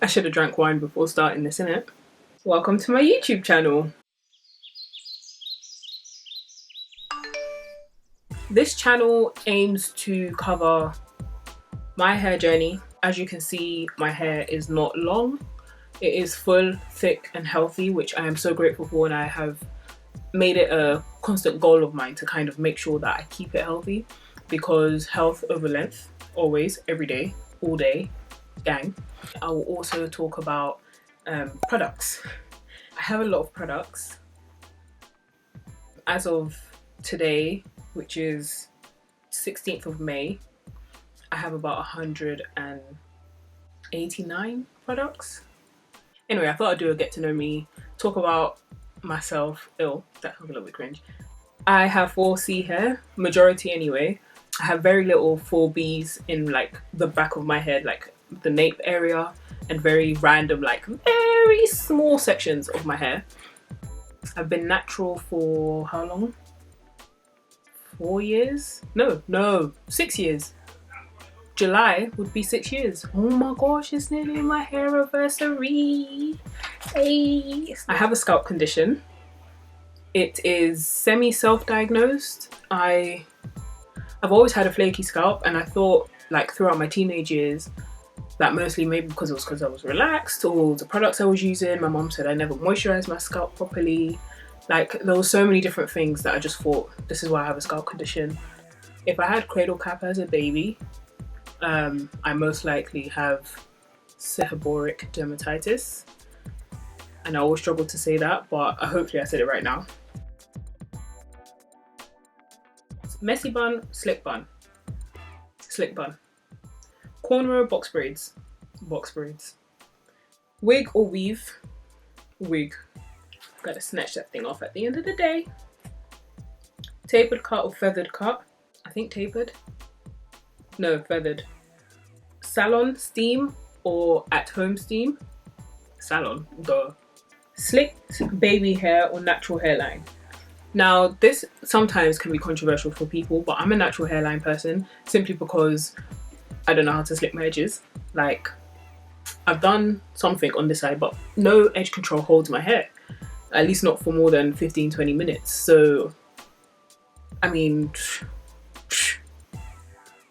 I should have drank wine before starting this, innit? Welcome to my YouTube channel. This channel aims to cover my hair journey. As you can see, my hair is not long. It is full, thick and healthy, which I am so grateful for, and I have made it a constant goal of mine to kind of make sure that I keep it healthy, because health over length, always, every day, all day, gang. I will also talk about products. I have a lot of products. As of today, which is 16th of May, I have about 189 products. Anyway, I thought I'd do a get to know me, talk about myself. That sounds a little bit cringe. I have 4C hair, majority anyway. I have very little 4Bs in like the back of my head, like the nape area, and very random, like very small sections of my hair. I've been natural for how long? 4 years? No, 6 years. July would be 6 years. Oh my gosh, it's nearly my hair anniversary. Hey. I have a scalp condition. It is semi-self-diagnosed. I've always had a flaky scalp, and I thought like throughout my teenage years that mostly maybe because I was relaxed, or the products I was using. My mom said I never moisturized my scalp properly. Like there were so many different things that I just thought, this is why I have a scalp condition. If I had cradle cap as a baby, I most likely have seborrheic dermatitis, and I always struggle to say that, but hopefully I said it right now. Messy bun, slick bun, cornrow, box braids, wig or weave, wig. Gotta snatch that thing off at the end of the day. Tapered cut or feathered cut. I think tapered. No, feathered. Salon steam or at home steam. Salon, duh. Slicked baby hair or natural hairline. Now this sometimes can be controversial for people, but I'm a natural hairline person simply because I don't know how to slick my edges. Like I've done something on this side, but no edge control holds my hair. At least not for more than 15-20 minutes. So, I mean,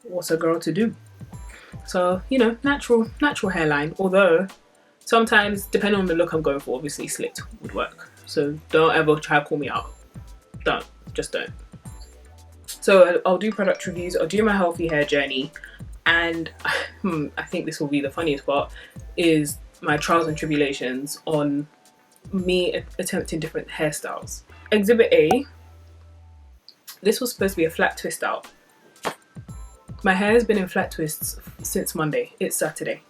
what's a girl to do? So, you know, natural hairline. Although, sometimes, depending on the look I'm going for, obviously slicked would work. So don't ever try to call me out. Just don't. So I'll do product reviews, I'll do my healthy hair journey, and I think this will be the funniest part, is my trials and tribulations on me attempting different hairstyles. Exhibit A, this was supposed to be a flat twist out. My hair has been in flat twists since Monday. It's Saturday.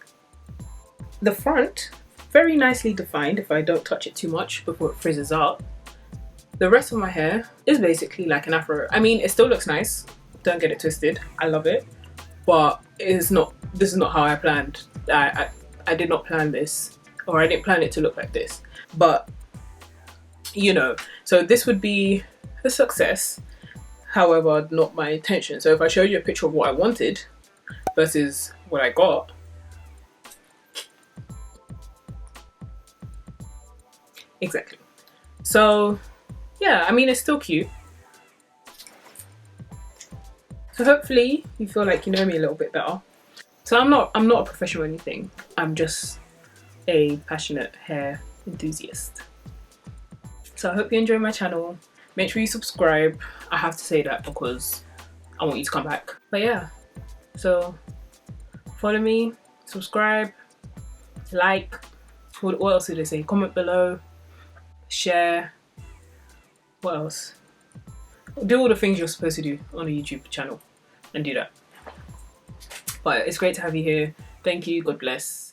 The front, very nicely defined if I don't touch it too much before it frizzes up. The rest of my hair is basically like an afro. I mean, it still looks nice, don't get it twisted, I love it, but this is not how I planned. I did not plan this, or I didn't plan it to look like this. But you know, so this would be a success, however not my intention. So if I show you a picture of what I wanted versus what I got, exactly. So yeah, I mean, it's still cute. So hopefully you feel like you know me a little bit better. So I'm not a professional or anything, I'm just a passionate hair enthusiast. So I hope you enjoy my channel. Make sure you subscribe. I have to say that because I want you to come back. But yeah, so follow me, subscribe, like, what else did they say? Comment below, share, what else? Do all the things you're supposed to do on a YouTube channel, and do that. But it's great to have you here. Thank you, God bless.